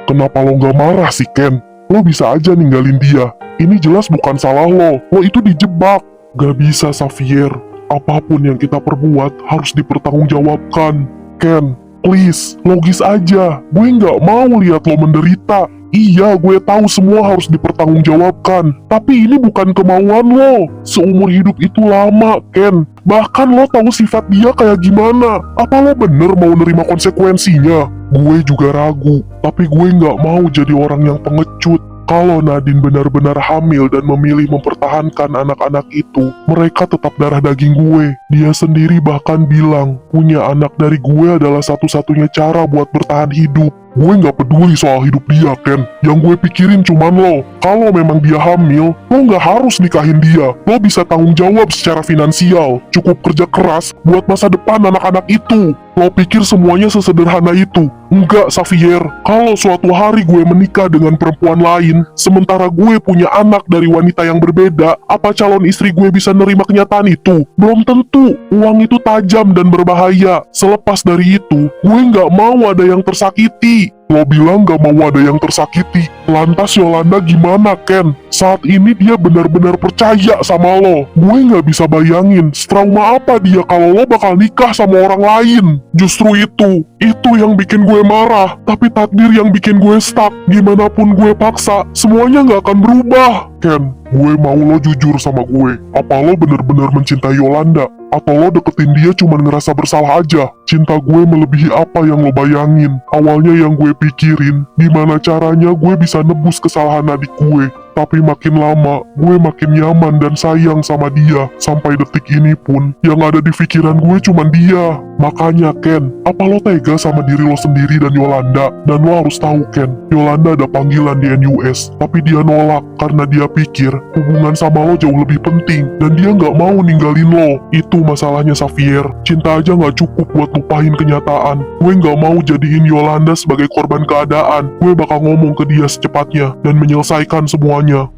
Kenapa lo gak marah sih, Ken? Lo bisa aja ninggalin dia. Ini jelas bukan salah lo. Lo itu dijebak. Gak bisa, Xavier. Apapun yang kita perbuat harus dipertanggungjawabkan. Ken, please, logis aja. Gue nggak mau lihat lo menderita. Iya, gue tahu semua harus dipertanggungjawabkan. Tapi ini bukan kemauan lo. Seumur hidup itu lama, Ken. Bahkan lo tahu sifat dia kayak gimana. Apa lo bener mau nerima konsekuensinya? Gue juga ragu. Tapi gue nggak mau jadi orang yang pengecut. Kalau Nadine benar-benar hamil dan memilih mempertahankan anak-anak itu, mereka tetap darah daging gue. Dia sendiri bahkan bilang, punya anak dari gue adalah satu-satunya cara buat bertahan hidup. Gue nggak peduli soal hidup dia, Ken. Yang gue pikirin cuman lo. Kalau memang dia hamil, lo nggak harus nikahin dia. Lo bisa tanggung jawab secara finansial. Cukup kerja keras buat masa depan anak-anak itu. Lo pikir semuanya sesederhana itu? Enggak, Xavier. Kalau suatu hari gue menikah dengan perempuan lain, sementara gue punya anak dari wanita yang berbeda, apa calon istri gue bisa nerima kenyataan itu? Belum tentu. Uang itu tajam dan berbahaya. Selepas dari itu, gue nggak mau ada yang tersakiti. Lo bilang gak mau ada yang tersakiti. Lantas Yolanda gimana, Ken? Saat ini dia benar-benar percaya sama lo. Gue gak bisa bayangin setrauma apa dia kalau lo bakal nikah sama orang lain. Justru itu yang bikin gue marah. Tapi takdir yang bikin gue stuck. Gimana pun gue paksa, semuanya gak akan berubah. Ken, gue mau lo jujur sama gue. Apa lo benar-benar mencintai Yolanda? Atau lo deketin dia cuma ngerasa bersalah aja? Cinta gue melebihi apa yang lo bayangin. Awalnya yang gue pikirin, gimana caranya gue bisa nebus kesalahan adik gue. Tapi makin lama, gue makin nyaman dan sayang sama dia. Sampai detik ini pun, yang ada di pikiran gue cuman dia. Makanya, Ken, apa lo tega sama diri lo sendiri dan Yolanda? Dan lo harus tahu, Ken, Yolanda ada panggilan di NUS. Tapi dia nolak karena dia pikir hubungan sama lo jauh lebih penting. Dan dia nggak mau ninggalin lo. Itu masalahnya, Xavier. Cinta aja nggak cukup buat lupain kenyataan. Gue nggak mau jadiin Yolanda sebagai korban keadaan. Gue bakal ngomong ke dia secepatnya dan menyelesaikan semuanya.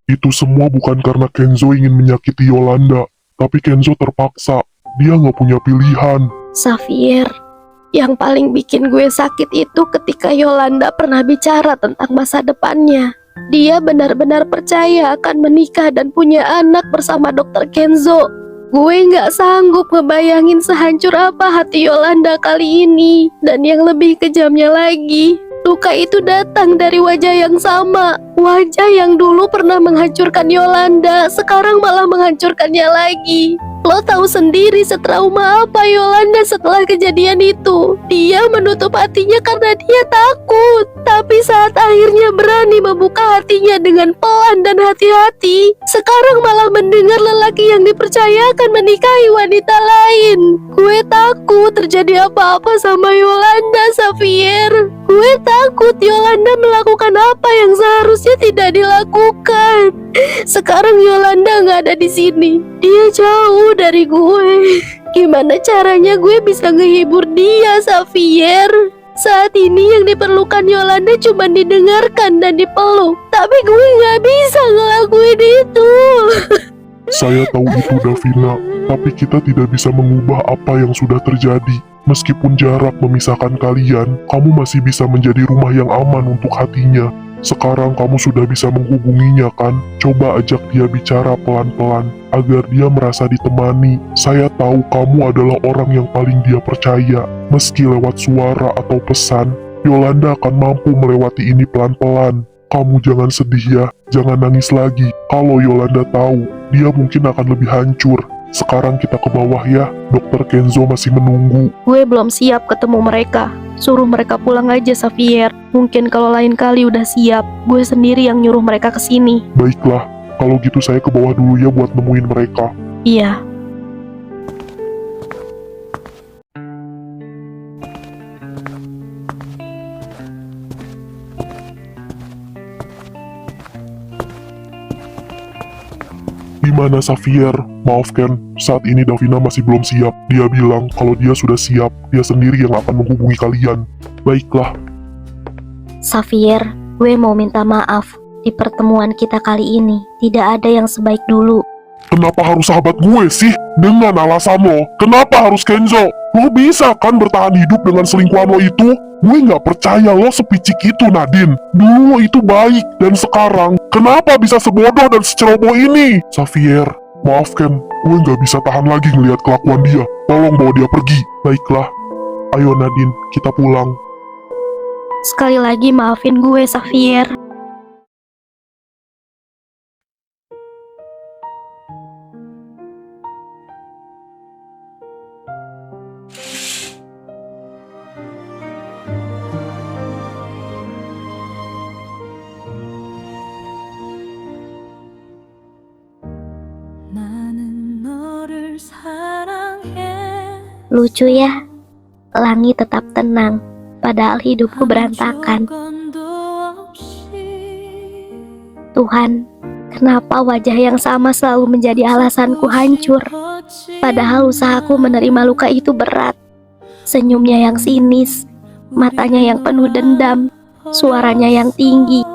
Itu semua bukan karena Kenzo ingin menyakiti Yolanda, tapi Kenzo terpaksa. Dia nggak punya pilihan. Xavier, yang paling bikin gue sakit itu ketika Yolanda pernah bicara tentang masa depannya. Dia benar-benar percaya akan menikah dan punya anak bersama Dr. Kenzo. Gue nggak sanggup ngebayangin sehancur apa hati Yolanda kali ini. Dan yang lebih kejamnya lagi, luka itu datang dari wajah yang sama. Wajah yang dulu pernah menghancurkan Yolanda, sekarang malah menghancurkannya lagi. Lo tahu sendiri setrauma apa Yolanda setelah kejadian itu. Dia menutup hatinya karena dia takut. Tapi saat akhirnya berani membuka hatinya dengan pelan dan hati-hati, sekarang malah mendengar lelaki yang dipercaya akan menikahi wanita lain. Gue takut terjadi apa-apa sama Yolanda, Xavier. Gue takut Yolanda melakukan apa yang seharusnya tidak dilakukan. Sekarang Yolanda nggak ada di sini. Dia jauh dari gue. Gimana caranya gue bisa ngehibur dia, Xavier? Saat ini yang diperlukan Yolanda cuma didengarkan dan dipeluk. Tapi gue nggak bisa ngelakuin itu. Saya tahu itu, Davina, tapi kita tidak bisa mengubah apa yang sudah terjadi. Meskipun jarak memisahkan kalian, kamu masih bisa menjadi rumah yang aman untuk hatinya. Sekarang kamu sudah bisa menghubunginya, kan? Coba ajak dia bicara pelan-pelan, agar dia merasa ditemani. Saya tahu kamu adalah orang yang paling dia percaya. Meski lewat suara atau pesan, Yolanda akan mampu melewati ini pelan-pelan. Kamu jangan sedih ya, jangan nangis lagi. Kalau Yolanda tahu, dia mungkin akan lebih hancur. Sekarang kita ke bawah ya, Dr. Kenzo masih menunggu. Gue belum siap ketemu mereka. Suruh mereka pulang aja, Xavier. Mungkin kalau lain kali udah siap, gue sendiri yang nyuruh mereka kesini. Baiklah, kalau gitu saya ke bawah dulu ya buat nemuin mereka. Iya. Gimana, Xavier? Maaf, Ken, saat ini Davina masih belum siap. Dia bilang kalau dia sudah siap, dia sendiri yang akan menghubungi kalian. Baiklah. Xavier, gue mau minta maaf. Di pertemuan kita kali ini, tidak ada yang sebaik dulu. Kenapa harus sahabat gue sih? Dengan alasan lo, kenapa harus Kenzo? Lo Lo bisa kan bertahan hidup dengan selingkuhan lo itu? Gue nggak percaya lo sepicik itu, Nadine. Dulu lo itu baik, dan sekarang kenapa bisa sebodoh dan seceroboh ini? Xavier, maaf Ken, gue nggak bisa tahan lagi ngelihat kelakuan dia. Tolong bawa dia pergi. Baiklah, ayo Nadine, kita pulang. Sekali lagi maafin gue, Xavier. Lucu ya, langit tetap tenang, padahal hidupku berantakan. Tuhan, kenapa wajah yang sama selalu menjadi alasanku hancur? Padahal usahaku menerima luka itu berat. Senyumnya yang sinis, matanya yang penuh dendam, suaranya yang tinggi,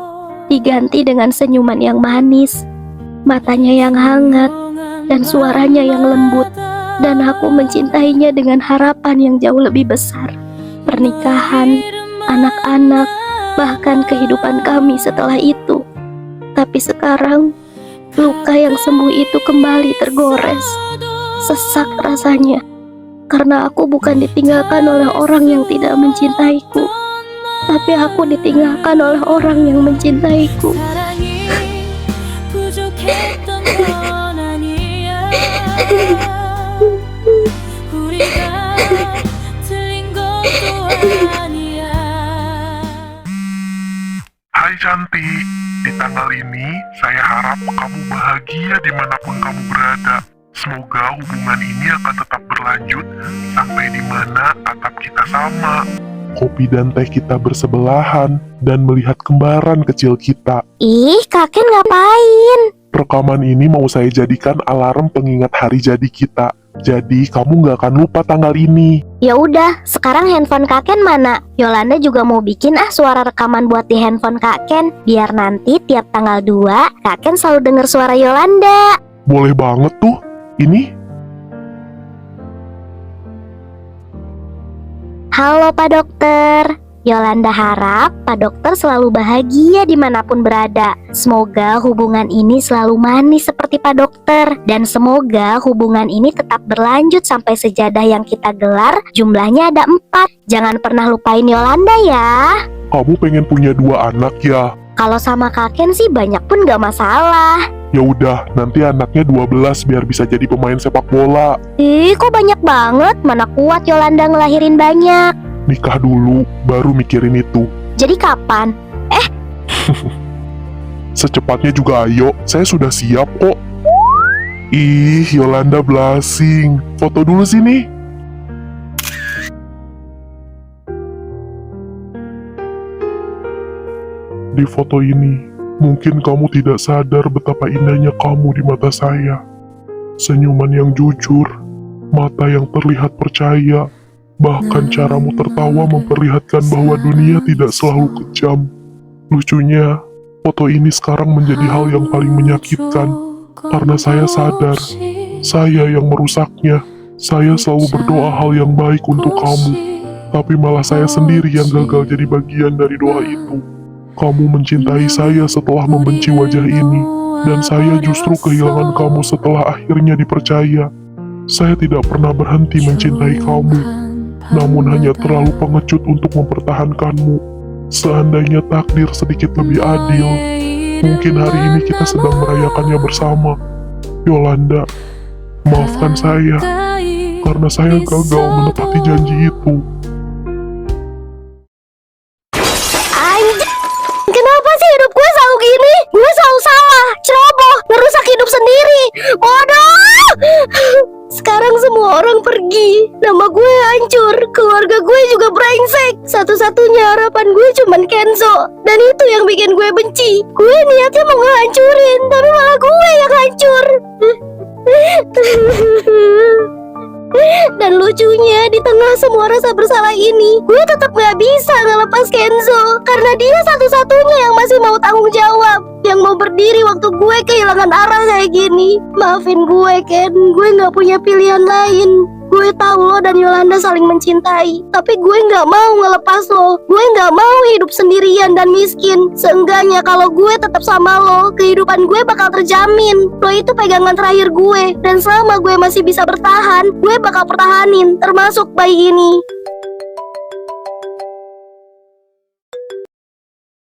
diganti dengan senyuman yang manis, matanya yang hangat, dan suaranya yang lembut. Dan aku mencintainya dengan harapan yang jauh lebih besar. Pernikahan, anak-anak, bahkan kehidupan kami setelah itu. Tapi sekarang, luka yang sembuh itu kembali tergores. Sesak rasanya, karena aku bukan ditinggalkan oleh orang yang tidak mencintaiku, tapi aku ditinggalkan oleh orang yang mencintaiku. Hai cantik, di tanggal ini saya harap kamu bahagia dimanapun kamu berada. Semoga hubungan ini akan tetap berlanjut sampai di mana atap kita sama. Kopi dan teh kita bersebelahan dan melihat kembaran kecil kita. Ih, kakek ngapain? Rekaman ini mau saya jadikan alarm pengingat hari jadi kita. Jadi kamu nggak akan lupa tanggal ini. Ya udah, sekarang handphone kakek mana? Yolanda juga mau bikin suara rekaman buat di handphone kakek, biar nanti tiap tanggal 2 kakek selalu dengar suara Yolanda. Boleh banget tuh. Ini Halo Pak Dokter, Yolanda harap Pak Dokter selalu bahagia dimanapun berada. Semoga hubungan ini selalu manis seperti Pak Dokter. Dan semoga hubungan ini tetap berlanjut sampai sejadah yang kita gelar jumlahnya ada 4. Jangan pernah lupain Yolanda ya. kamu pengen punya 2 anak ya? Kalau sama kakek sih banyak pun gak masalah. Ya udah, nanti anaknya 12 biar bisa jadi pemain sepak bola. Ih, kok banyak banget? Mana kuat Yolanda ngelahirin banyak. Nikah dulu, baru mikirin itu. Jadi kapan? Secepatnya juga ayo, saya sudah siap kok. Ih, Yolanda blushing. Foto dulu sini. Di foto ini, mungkin kamu tidak sadar betapa indahnya kamu di mata saya. Senyuman yang jujur, mata yang terlihat percaya, bahkan caramu tertawa memperlihatkan bahwa dunia tidak selalu kejam. Lucunya, foto ini sekarang menjadi hal yang paling menyakitkan, karena saya sadar, saya yang merusaknya. Saya selalu berdoa hal yang baik untuk kamu, tapi malah saya sendiri yang gagal jadi bagian dari doa itu. Kamu mencintai saya setelah membenci wajah ini, dan saya justru kehilangan kamu setelah akhirnya dipercaya. Saya tidak pernah berhenti mencintai kamu, namun hanya terlalu pengecut untuk mempertahankanmu. Seandainya takdir sedikit lebih adil, mungkin hari ini kita sedang merayakannya bersama. Yolanda, maafkan saya, karena saya gagal menepati janji itu. Kenapa sih hidup gue selalu gini? Gue selalu salah, ceroboh, ngerusak hidup sendiri. Bodoh! Sekarang semua orang pergi, nama gue hancur, keluarga gue juga brengsek. Satu-satunya harapan gue cuman Kenzo, dan itu yang bikin gue benci. Gue niatnya mau ngehancurin, tapi malah gue yang hancur. Dan lucunya, di tengah semua rasa bersalah ini, gue tetap gak bisa ngelepas Kenzo, karena dia satu-satunya yang masih mau tanggung jawab, yang mau berdiri waktu gue kehilangan arah kayak gini. Maafin gue, Ken, gue gak punya pilihan lain. Gue tahu lo dan Yolanda saling mencintai, tapi gue nggak mau ngelepas lo. Gue nggak mau hidup sendirian dan miskin. Seenggaknya kalau gue tetap sama lo, kehidupan gue bakal terjamin. Lo itu pegangan terakhir gue, dan selama gue masih bisa bertahan, gue bakal pertahanin, termasuk bayi ini.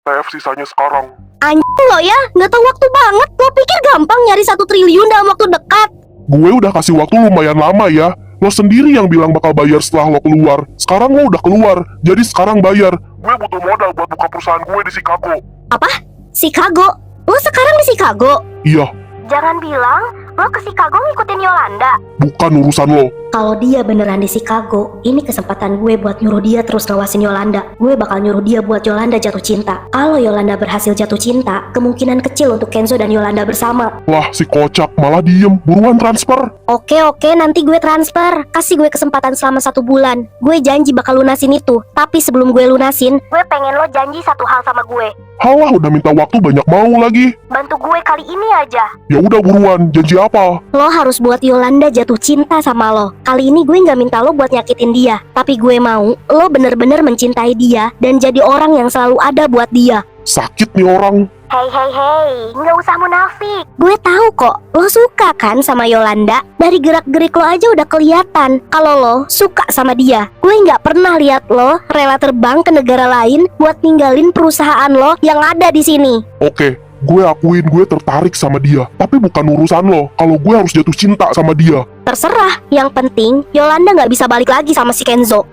TF sisanya sekarang. Anjing lo ya, nggak tahu waktu banget. Lo pikir gampang nyari 1 triliun dalam waktu dekat? Gue udah kasih waktu lumayan lama ya. Lo sendiri yang bilang bakal bayar setelah lo keluar. Sekarang lo udah keluar, jadi sekarang bayar. Gue butuh modal buat buka perusahaan gue di Chicago. Apa? Chicago? Lo sekarang di Chicago? Iya, Jangan bilang lo ke Chicago ngikutin Yolanda. bukan urusan lo. Kalau dia beneran di Chicago, ini kesempatan gue buat nyuruh dia terus ngawasin Yolanda. Gue bakal nyuruh dia buat Yolanda jatuh cinta. Kalau Yolanda berhasil jatuh cinta, kemungkinan kecil untuk Kenzo dan Yolanda bersama. Lah, si kocak malah diem. Buruan transfer. Oke, nanti gue transfer. Kasih gue kesempatan selama 1 bulan. Gue janji bakal lunasin itu. Tapi sebelum gue lunasin, gue pengen lo janji satu hal sama gue. Halah, udah minta waktu banyak mau lagi. Bantu gue kali ini aja. Ya udah buruan, janji apa? Lo harus buat Yolanda jatuh cinta sama lo. Kali ini gue gak minta lo buat nyakitin dia, tapi gue mau lo bener-bener mencintai dia dan jadi orang yang selalu ada buat dia. Sakit nih orang. Hei, nggak usah munafik. Gue tahu kok, lo suka kan sama Yolanda. Dari gerak-gerik lo aja udah kelihatan kalau lo suka sama dia. Gue nggak pernah lihat lo rela terbang ke negara lain buat ninggalin perusahaan lo yang ada di sini. Oke, gue akuin gue tertarik sama dia. Tapi bukan urusan lo kalau gue harus jatuh cinta sama dia. Terserah, yang penting Yolanda nggak bisa balik lagi sama si Kenzo.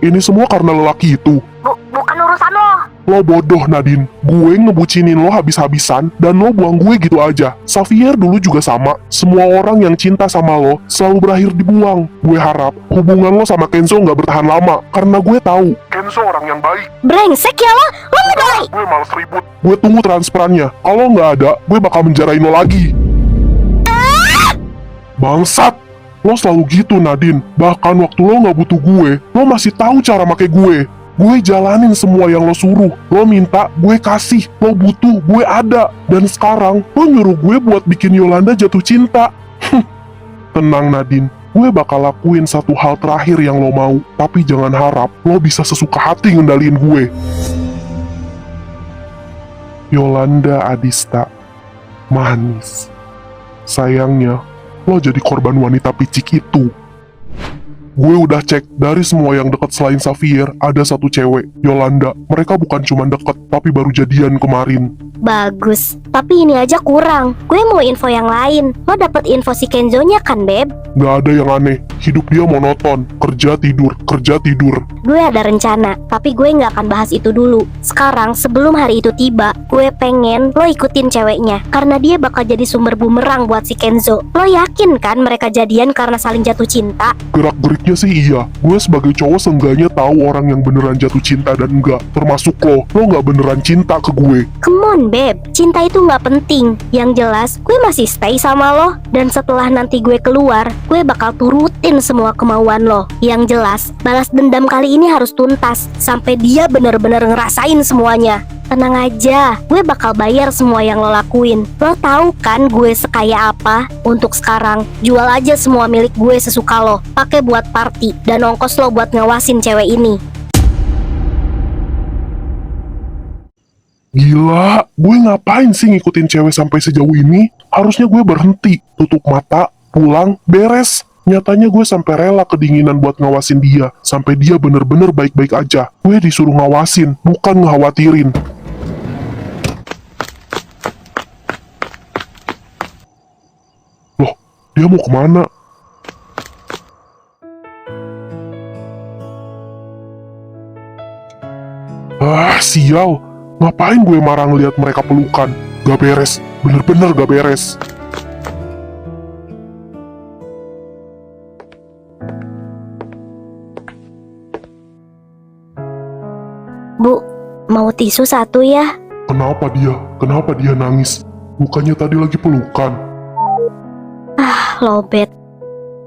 Ini semua karena lelaki itu. Bukan urusan lo. Lo bodoh Nadine. Gue ngebucinin lo habis-habisan dan lo buang gue gitu aja. Xavier dulu juga sama. Semua orang yang cinta sama lo selalu berakhir dibuang. Gue harap hubungan lo sama Kenzo nggak bertahan lama karena gue tahu Kenzo orang yang baik. Brengsek ya lo ngedoy. Gue males ribut. Gue tunggu transferannya. Kalau nggak ada, gue bakal menjarain lo lagi. Bangsat! Lo selalu gitu Nadine. Bahkan waktu lo nggak butuh gue, lo masih tahu cara make gue. Gue jalanin semua yang lo suruh. Lo minta, gue kasih. Lo butuh, gue ada. Dan sekarang, lo nyuruh gue buat bikin Yolanda jatuh cinta. Tenang Nadine, gue bakal lakuin satu hal terakhir yang lo mau. Tapi jangan harap lo bisa sesuka hati ngendaliin gue. Yolanda Adista, manis. Sayangnya, lo jadi korban wanita picik itu. Gue udah cek, dari semua yang deket selain Xavier, ada satu cewek, Yolanda. Mereka bukan cuma deket, tapi baru jadian kemarin. Bagus, tapi ini aja kurang. Gue mau info yang lain. Lo dapet info si Kenzo-nya kan, Beb? Gak ada yang aneh, hidup dia monoton, kerja tidur, kerja tidur. Gue ada rencana, tapi gue gak akan bahas itu dulu. Sekarang, sebelum hari itu tiba, gue pengen lo ikutin ceweknya, karena dia bakal jadi sumber bumerang buat si Kenzo. Lo yakin kan mereka jadian karena saling jatuh cinta? Gerak-geriknya sih iya, gue sebagai cowok seenggaknya tahu orang yang beneran jatuh cinta dan enggak, termasuk lo gak beneran cinta ke gue. Come on, Beb, cinta itu gak penting. Yang jelas, gue masih stay sama lo. Dan setelah nanti gue keluar, gue bakal turutin semua kemauan lo. Yang jelas, balas dendam kali ini harus tuntas, sampai dia bener-bener ngerasain semuanya. Tenang aja, gue bakal bayar semua yang lo lakuin. Lo tahu kan gue sekaya apa? Untuk sekarang, jual aja semua milik gue sesuka lo. Pakai buat party, dan ongkos lo buat ngawasin cewek ini. Gila, gue ngapain sih ngikutin cewek sampai sejauh ini? Harusnya gue berhenti, tutup mata, pulang, beres. Nyatanya gue sampai rela kedinginan buat ngawasin dia, sampai dia bener-bener baik-baik aja. Gue disuruh ngawasin, bukan ngekhawatirin. Loh, dia mau kemana? Sial. Ngapain gue marah ngeliat mereka pelukan? Gak beres, bener-bener gak beres. Bu, mau tisu satu ya? Kenapa dia? Kenapa dia nangis? Bukannya tadi lagi pelukan? Lobet.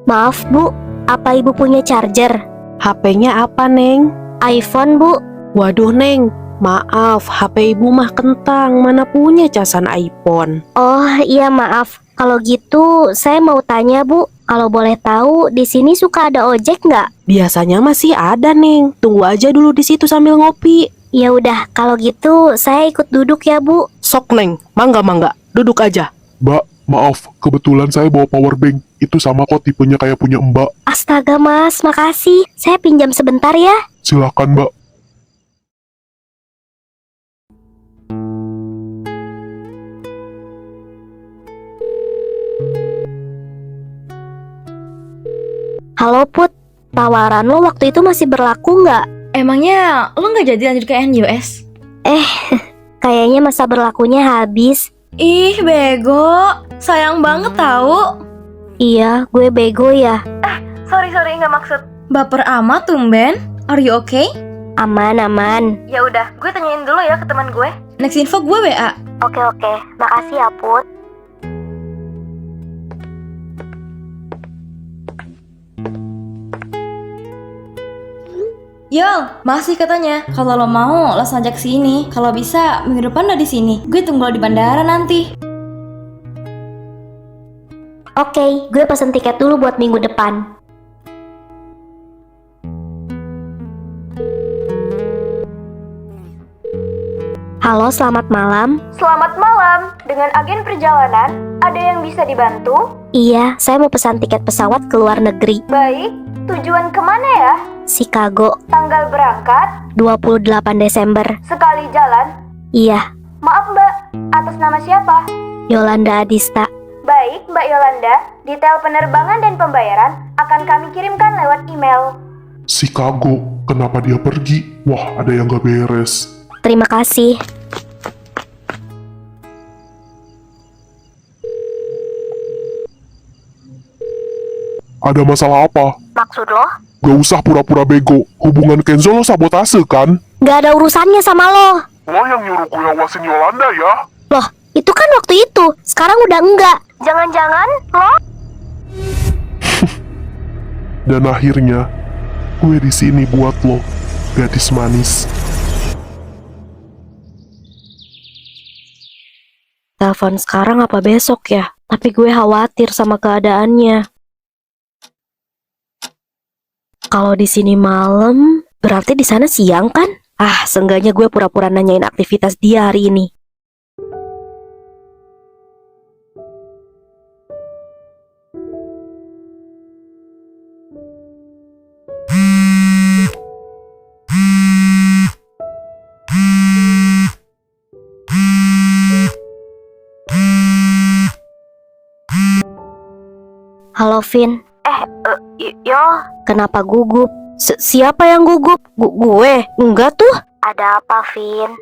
Maaf bu, apa ibu punya charger? HP-nya apa, Neng? iPhone bu. Waduh, Neng. Maaf, HP ibu mah kentang, mana punya casan iPhone. Oh iya maaf, kalau gitu saya mau tanya Bu, kalau boleh tahu di sini suka ada ojek nggak? Biasanya masih ada, Neng. Tunggu aja dulu di situ sambil ngopi. Ya udah, kalau gitu saya ikut duduk ya Bu. Sok, Neng. Mangga, duduk aja. Mbak, maaf, kebetulan saya bawa power bank. Itu sama kok tipenya kayak punya Mbak. Astaga Mas, makasih. Saya pinjam sebentar ya. Silakan Mbak. Halo Put, tawaran lo waktu itu masih berlaku nggak? Emangnya lo nggak jadi lanjut ke NUS? Kayaknya masa berlakunya habis. Ih bego, sayang banget tahu. Iya, gue bego ya. Sorry nggak maksud. Baper amat tumben. Are you okay? Aman. Ya udah, gue tanyain dulu ya ke teman gue. Next info gue WA. Oke, makasih ya Put. Yo, masih katanya. Kalau lo mau, langsung ajak sini. Kalau bisa, minggu depan udah di sini. Gue tunggu lo di bandara nanti. Oke, gue pesen tiket dulu buat minggu depan. Halo, selamat malam. Selamat malam, dengan agen perjalanan, ada yang bisa dibantu? Iya, saya mau pesan tiket pesawat ke luar negeri. Baik, tujuan kemana ya? Chicago, Tanggal berangkat, 28 Desember. sekali jalan. Iya, Maaf mbak, atas nama siapa? Yolanda Adista. Baik Mbak Yolanda, detail penerbangan dan pembayaran akan kami kirimkan lewat email. Chicago, kenapa dia pergi? Wah, ada yang gak beres. Terima kasih. Ada masalah apa? Maksud lo? Gak usah pura-pura bego. Hubungan Kenzo lo sabotase kan? Gak ada urusannya sama lo. Lo yang nyuruh gue awasin Yolanda ya? Loh, itu kan waktu itu. Sekarang udah enggak. Jangan-jangan lo? Dan akhirnya, gue di sini buat lo, gadis manis. Telepon sekarang apa besok ya? Tapi gue khawatir sama keadaannya. Kalau di sini malam, berarti di sana siang kan? Ah, seenggaknya gue pura-pura nanyain aktivitas dia hari ini. Halo, Vin. Yo, Kenapa gugup? Siapa yang gugup? Gue? Enggak tuh. ada apa Vin?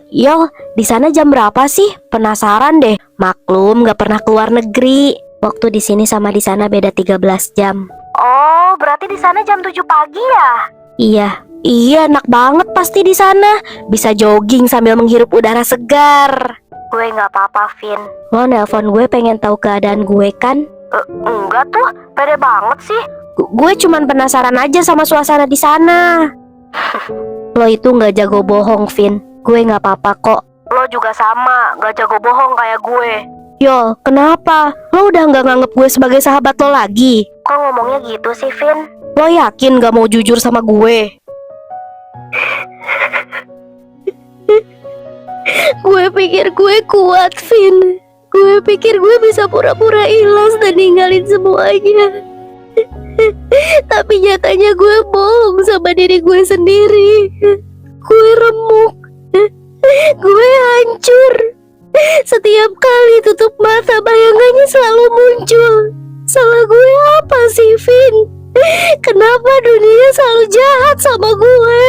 Yol, di sana jam berapa sih? Penasaran deh. Maklum, gak pernah keluar negeri. Waktu di sini sama di sana beda 13 jam. Oh, berarti di sana jam 7 pagi ya? Iya, enak banget pasti di sana. Bisa jogging sambil menghirup udara segar. Gue nggak apa-apa Vin. Lo nelpon gue pengen tahu keadaan gue kan? Enggak tuh, pede banget sih. Gue cuman penasaran aja sama suasana di sana. Lo itu nggak jago bohong, Vin. Gue nggak apa-apa kok. Lo juga sama, gak jago bohong kayak gue. Yol, kenapa? Lo udah nggak nganggep gue sebagai sahabat lo lagi? Kok ngomongnya gitu sih Vin? Lo yakin gak mau jujur sama gue? Gue pikir gue kuat, Vin. Gue pikir gue bisa pura-pura ikhlas dan ninggalin semuanya. Tapi nyatanya gue bohong sama diri gue sendiri. Gue remuk. Gue hancur. Setiap kali tutup mata bayangannya selalu muncul. Salah gue apa sih, Vin? Kenapa dunia selalu jahat sama gue?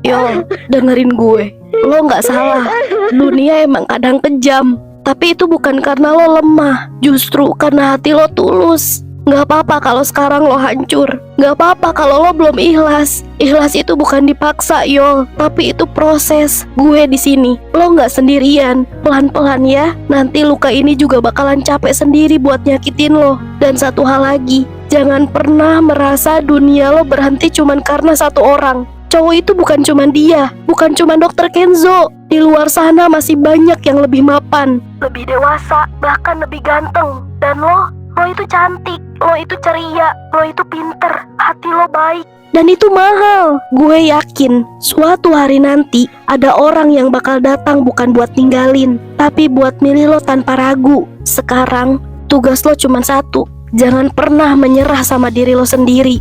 Yo, dengerin gue. Lo gak salah. Dunia emang kadang kejam. Tapi itu bukan karena lo lemah. Justru karena hati lo tulus. Gak apa-apa kalau sekarang lo hancur. Gak apa-apa kalau lo belum ikhlas. Ikhlas itu bukan dipaksa, Yol. Tapi itu proses. Gue di sini. Lo gak sendirian. Pelan-pelan ya. Nanti luka ini juga bakalan capek sendiri buat nyakitin lo. Dan satu hal lagi. Jangan pernah merasa dunia lo berhenti cuman karena satu orang. cowok itu bukan cuman dia, bukan cuman dokter Kenzo. Di luar sana masih banyak yang lebih mapan, lebih dewasa, bahkan lebih ganteng. Dan lo itu cantik, lo itu ceria, lo itu pinter, hati lo baik. Dan itu mahal. Gue yakin suatu hari nanti ada orang yang bakal datang bukan buat ninggalin, tapi buat milih lo tanpa ragu. Sekarang tugas lo cuma satu, jangan pernah menyerah sama diri lo sendiri.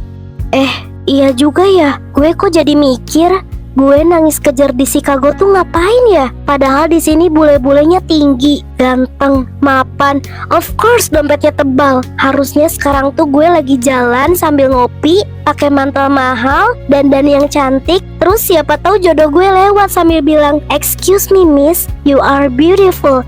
Iya juga ya, gue kok jadi mikir, gue nangis kejar di Chicago tuh ngapain ya? Padahal di sini bule-bulenya tinggi, ganteng, mapan, of course dompetnya tebal. Harusnya sekarang tuh gue lagi jalan sambil ngopi, pakai mantel mahal, dandan yang cantik. Terus siapa tahu jodoh gue lewat sambil bilang, "Excuse me miss, you are beautiful."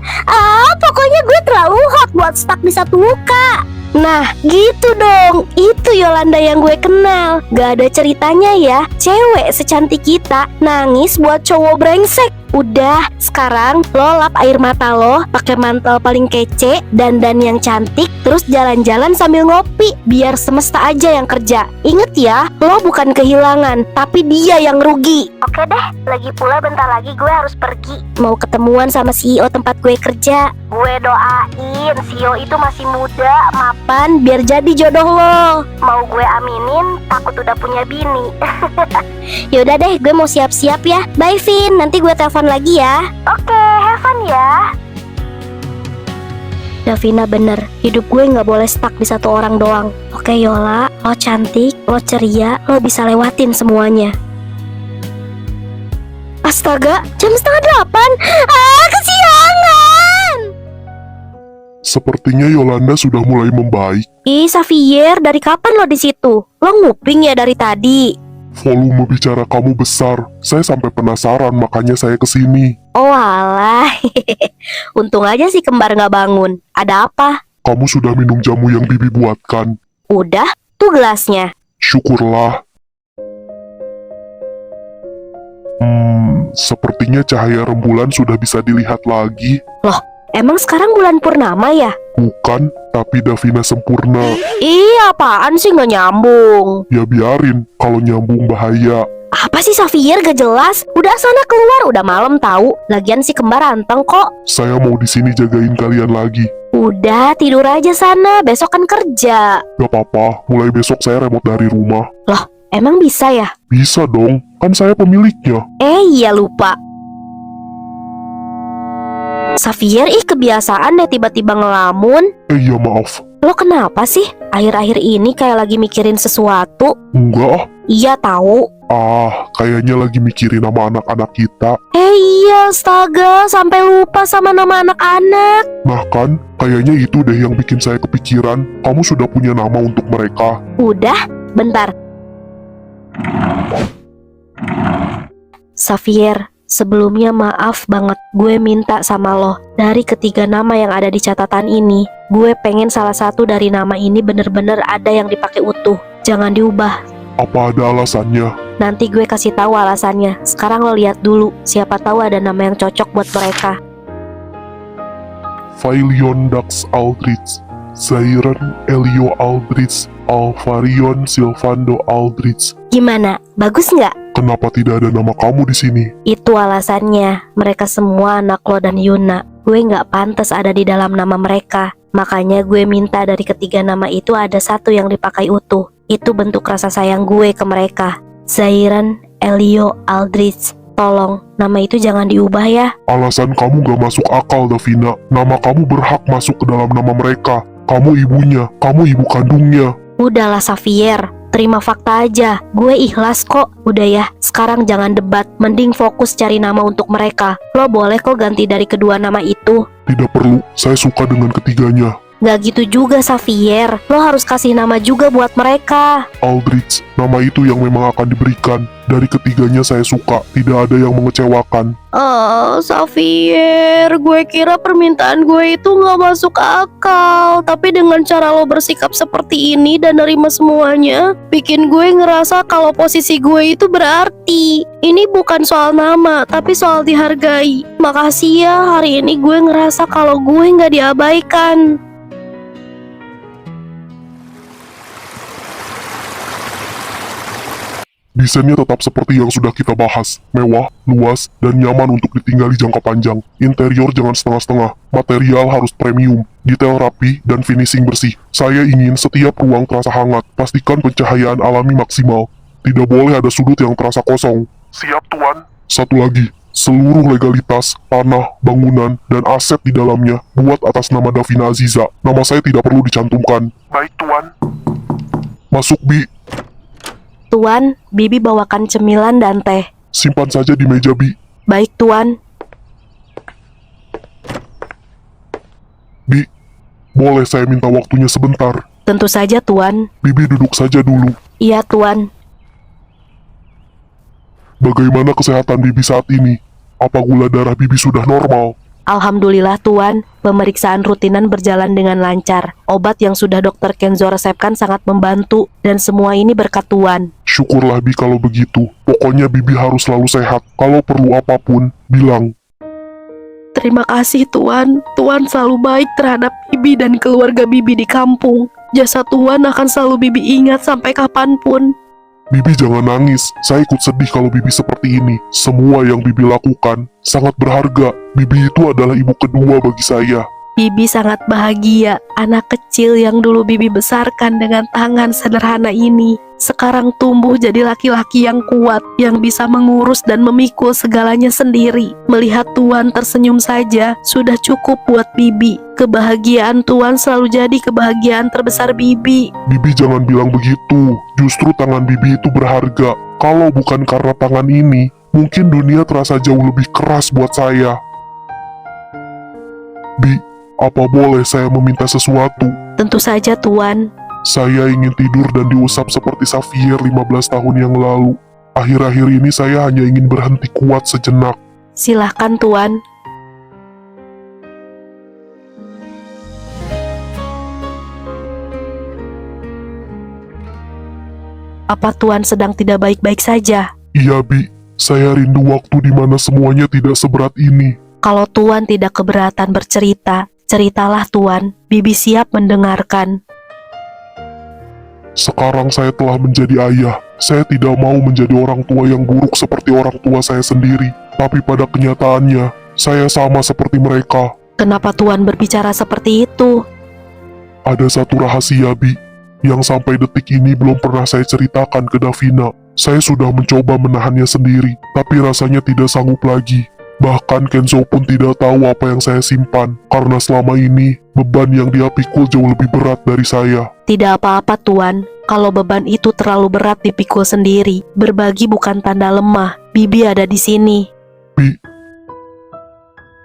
Pokoknya gue terlalu hot buat stuck di satu muka. Nah gitu dong, itu Yolanda yang gue kenal. Gak ada ceritanya ya, cewek secantik kita nangis buat cowok brengsek. Udah, sekarang lo lap air mata lo, pakai mantel paling kece, dandan yang cantik, terus jalan-jalan sambil ngopi. Biar semesta aja yang kerja. Ingat ya, lo bukan kehilangan, tapi dia yang rugi. Oke deh, lagi pula bentar lagi gue harus pergi. Mau ketemuan sama CEO tempat gue kerja. Gue doain CEO itu masih muda, Mapan, biar jadi jodoh lo. mau gue aminin, takut udah punya bini. Yaudah deh, gue mau siap-siap ya. Bye Vin, nanti gue telepon lagi ya. Oke, have fun ya. Davina bener, hidup gue gak boleh stuck di satu orang doang. Oke Yola, lo cantik, lo ceria, lo bisa lewatin semuanya. Astaga, jam 7:30. Kesiangan. Sepertinya Yolanda sudah mulai membaik. Ih, Xavier, dari kapan lo di situ? Lo nguping ya dari tadi? Volume bicara kamu besar. Saya sampai penasaran, makanya saya kesini. Oh alah, untung aja si kembar gak bangun. Ada apa? Kamu sudah minum jamu yang Bibi buatkan. Udah, tuh gelasnya. Syukurlah. Sepertinya cahaya rembulan sudah bisa dilihat lagi. Emang sekarang bulan purnama ya? Bukan, tapi Davina sempurna. Ih, apaan sih gak nyambung? Ya biarin, kalau nyambung bahaya. Apa sih Xavier gak jelas? Udah sana keluar, udah malam tahu. Lagian si kembar anteng kok. Saya mau di sini jagain kalian lagi. Udah tidur aja sana, besok kan kerja. Gak apa-apa, mulai besok saya remote dari rumah. Emang bisa ya? Bisa dong, kan saya pemiliknya. Iya lupa. Xavier, kebiasaan deh tiba-tiba ngelamun. Iya maaf. Lo kenapa sih? Akhir-akhir ini kayak lagi mikirin sesuatu. Enggak, Iya tahu. kayaknya lagi mikirin nama anak-anak kita. Iya, astaga, sampai lupa sama nama anak-anak. Nah kan, kayaknya itu deh yang bikin saya kepikiran. Kamu sudah punya nama untuk mereka. Udah, bentar. Xavier, sebelumnya maaf banget, gue minta sama lo. Dari ketiga nama yang ada di catatan ini, gue pengen salah satu dari nama ini bener-bener ada yang dipakai utuh. Jangan diubah. Apa ada alasannya? Nanti gue kasih tahu alasannya. Sekarang lo lihat dulu, siapa tahu ada nama yang cocok buat mereka. Failion Dax Aldrich, Zairan Elio Aldrich, Alvarion Silvando Aldrich. Gimana? Bagus nggak? Kenapa tidak ada nama kamu di sini? Itu alasannya. Mereka semua anak lo dan Yuna. Gue nggak pantas ada di dalam nama mereka. Makanya gue minta dari ketiga nama itu ada satu yang dipakai utuh. Itu bentuk rasa sayang gue ke mereka. Zairan Elio Aldrich. Tolong, nama itu jangan diubah ya. Alasan kamu gak masuk akal, Davina. Nama kamu berhak masuk ke dalam nama mereka. Kamu ibunya, kamu ibu kandungnya. Udahlah Xavier, terima fakta aja. Gue ikhlas kok. Udah ya, sekarang jangan debat. Mending fokus cari nama untuk mereka. Lo boleh kok ganti dari kedua nama itu. Tidak perlu, saya suka dengan ketiganya. Gak gitu juga Xavier. Lo harus kasih nama juga buat mereka. Aldrich, nama itu yang memang akan diberikan. Dari ketiganya saya suka, tidak ada yang mengecewakan. Xavier, gue kira permintaan gue itu gak masuk akal. Tapi dengan cara lo bersikap seperti ini dan nerima semuanya, bikin gue ngerasa kalau posisi gue itu berarti. Ini bukan soal nama, tapi soal dihargai. Makasih ya, hari ini gue ngerasa kalau gue gak diabaikan. Desainnya tetap seperti yang sudah kita bahas, mewah, luas, dan nyaman untuk ditinggali jangka panjang. Interior jangan setengah-setengah, material harus premium, detail rapi, dan finishing bersih. Saya ingin setiap ruang terasa hangat, pastikan pencahayaan alami maksimal. Tidak boleh ada sudut yang terasa kosong. Siap, Tuan. Satu lagi, seluruh legalitas, tanah, bangunan, dan aset di dalamnya buat atas nama Davina Aziza. Nama saya tidak perlu dicantumkan. Baik, Tuan. Masuk, Bi. Tuan, Bibi bawakan cemilan dan teh. Simpan saja di meja, Bi. Baik, Tuan. Bi, boleh saya minta waktunya sebentar? Tentu saja, Tuan. Bibi duduk saja dulu. Iya, Tuan. Bagaimana kesehatan Bibi saat ini? Apa gula darah Bibi sudah normal? Alhamdulillah, Tuan. Pemeriksaan rutinan berjalan dengan lancar. Obat yang sudah Dokter Kenzo resepkan sangat membantu, dan semua ini berkat Tuan. Syukurlah Bi kalau begitu. Pokoknya Bibi harus selalu sehat. Kalau perlu apapun, bilang. Terima kasih Tuan. Tuan selalu baik terhadap Bibi dan keluarga Bibi di kampung. Jasa Tuan akan selalu Bibi ingat sampai kapanpun. Bibi jangan nangis. Saya ikut sedih kalau Bibi seperti ini. Semua yang Bibi lakukan sangat berharga. Bibi itu adalah ibu kedua bagi saya. Bibi sangat bahagia. Anak kecil yang dulu Bibi besarkan dengan tangan sederhana ini sekarang tumbuh jadi laki-laki yang kuat, yang bisa mengurus dan memikul segalanya sendiri. Melihat Tuan tersenyum saja sudah cukup buat Bibi. Kebahagiaan Tuan selalu jadi kebahagiaan terbesar Bibi. Bibi jangan bilang begitu. Justru tangan Bibi itu berharga. Kalau bukan karena tangan ini, mungkin dunia terasa jauh lebih keras buat saya. Bi, apa boleh saya meminta sesuatu? Tentu saja Tuan. Saya ingin tidur dan diusap seperti Xavier 15 tahun yang lalu. Akhir-akhir ini saya hanya ingin berhenti kuat sejenak. Silahkan Tuan. Apa Tuan sedang tidak baik-baik saja? Iya, Bi. Saya rindu waktu di mana semuanya tidak seberat ini. Kalau Tuan tidak keberatan bercerita, ceritalah Tuan. Bibi siap mendengarkan. Sekarang saya telah menjadi ayah. Saya tidak mau menjadi orang tua yang buruk seperti orang tua saya sendiri. Tapi pada kenyataannya, saya sama seperti mereka. Kenapa Tuan berbicara seperti itu? Ada satu rahasia, Bi, yang sampai detik ini belum pernah saya ceritakan ke Davina. Saya sudah mencoba menahannya sendiri, tapi rasanya tidak sanggup lagi. Bahkan Kenzo pun tidak tahu apa yang saya simpan, karena selama ini beban yang dia pikul jauh lebih berat dari saya. Tidak apa-apa Tuan, kalau beban itu terlalu berat dipikul sendiri. Berbagi bukan tanda lemah. Bibi ada di sini. Bi,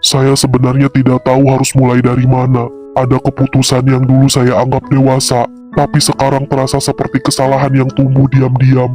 saya sebenarnya tidak tahu harus mulai dari mana. Ada keputusan yang dulu saya anggap dewasa, tapi sekarang terasa seperti kesalahan yang tumbuh diam-diam.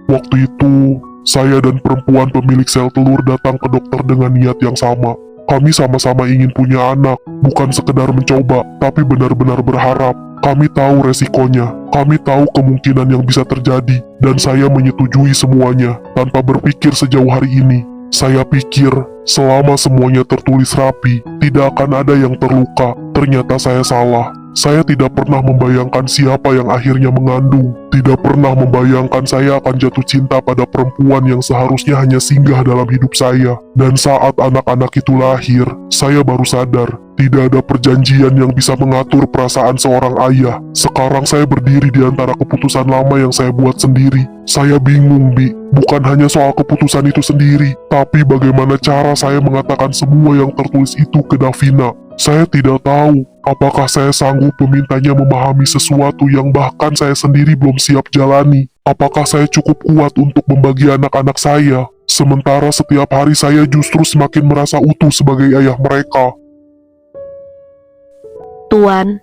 Waktu itu, saya dan perempuan pemilik sel telur datang ke dokter dengan niat yang sama. Kami sama-sama ingin punya anak, bukan sekedar mencoba, tapi benar-benar berharap. Kami tahu resikonya, kami tahu kemungkinan yang bisa terjadi, dan saya menyetujui semuanya tanpa berpikir sejauh hari ini. Saya pikir, selama semuanya tertulis rapi, tidak akan ada yang terluka. Ternyata saya salah. Saya tidak pernah membayangkan siapa yang akhirnya mengandung. Tidak pernah membayangkan saya akan jatuh cinta pada perempuan yang seharusnya hanya singgah dalam hidup saya. Dan saat anak-anak itu lahir, saya baru sadar, tidak ada perjanjian yang bisa mengatur perasaan seorang ayah. Sekarang saya berdiri di antara keputusan lama yang saya buat sendiri. Saya bingung, Bi. Bukan hanya soal keputusan itu sendiri, tapi bagaimana cara saya mengatakan semua yang tertulis itu ke Davina. Saya tidak tahu apakah saya sanggup memintanya memahami sesuatu yang bahkan saya sendiri belum siap jalani. Apakah saya cukup kuat untuk membagi anak-anak saya, sementara setiap hari saya justru semakin merasa utuh sebagai ayah mereka. Tuan,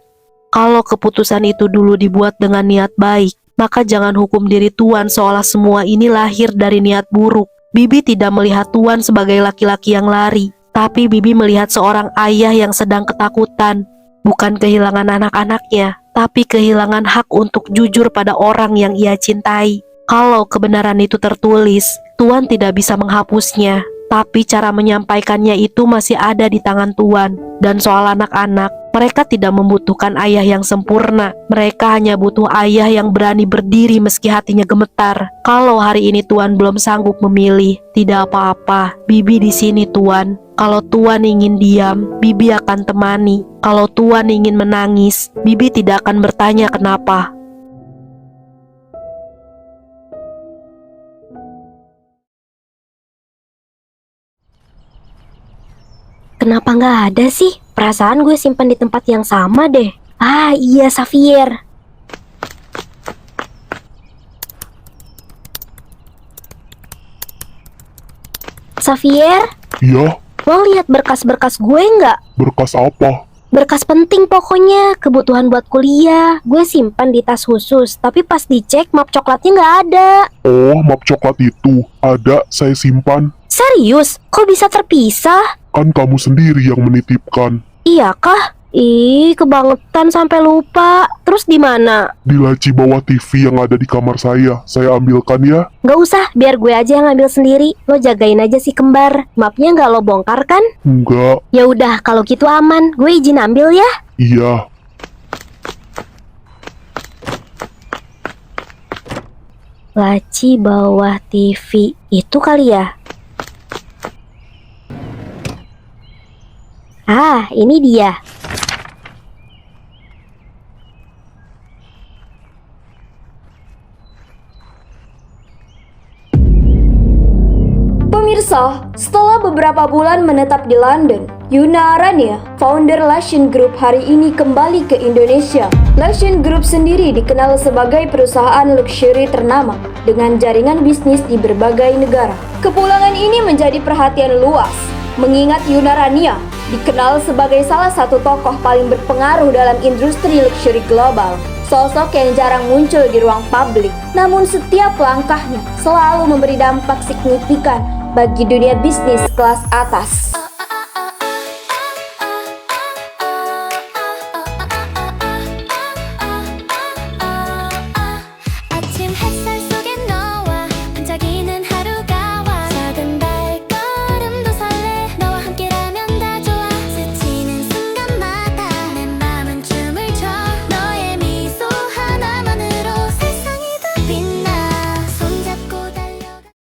kalau keputusan itu dulu dibuat dengan niat baik, maka jangan hukum diri Tuan seolah semua ini lahir dari niat buruk. Bibi tidak melihat Tuan sebagai laki-laki yang lari, tapi Bibi melihat seorang ayah yang sedang ketakutan. Bukan kehilangan anak-anaknya, tapi kehilangan hak untuk jujur pada orang yang ia cintai. Kalau kebenaran itu tertulis, Tuan tidak bisa menghapusnya, tapi cara menyampaikannya itu masih ada di tangan Tuan. Dan soal anak-anak, Mereka tidak membutuhkan ayah yang sempurna. Mereka hanya butuh ayah yang berani berdiri meski hatinya gemetar. Kalau hari ini Tuan belum sanggup memilih, tidak apa-apa. Bibi di sini, Tuan. Kalau Tuan ingin diam, Bibi akan temani. Kalau Tuan ingin menangis, Bibi tidak akan bertanya kenapa. Kenapa nggak ada sih? Perasaan gue simpan di tempat yang sama deh. Ah iya, Xavier. Xavier, Iya, lo lihat berkas-berkas gue nggak? berkas apa? Berkas penting pokoknya, kebutuhan buat kuliah. Gue simpan di tas khusus, tapi pas dicek map coklatnya nggak ada. Oh, map coklat itu. Ada, saya simpan. Serius? Kok bisa terpisah? Kan kamu sendiri yang menitipkan. Iya kah? Ih, kebangetan sampai lupa. Terus di mana? Di laci bawah TV yang ada di kamar saya. Saya ambilkan ya. Nggak usah, biar gue aja yang ngambil sendiri. Lo jagain aja si kembar. Mapnya nggak lo bongkar kan? Enggak, Ya udah, kalau gitu aman. Gue izin ambil ya. iya. Laci bawah TV. Itu kali ya? Ah, ini dia. Pemirsa, setelah beberapa bulan menetap di London, Yuna Arania, founder Lation Group hari ini kembali ke Indonesia. Lation Group sendiri dikenal sebagai perusahaan luxury ternama dengan jaringan bisnis di berbagai negara. Kepulangan ini menjadi perhatian luas, mengingat Yuna Arania dikenal sebagai salah satu tokoh paling berpengaruh dalam industri luxury global. Sosok yang jarang muncul di ruang publik, namun setiap langkahnya selalu memberi dampak signifikan bagi dunia bisnis kelas atas.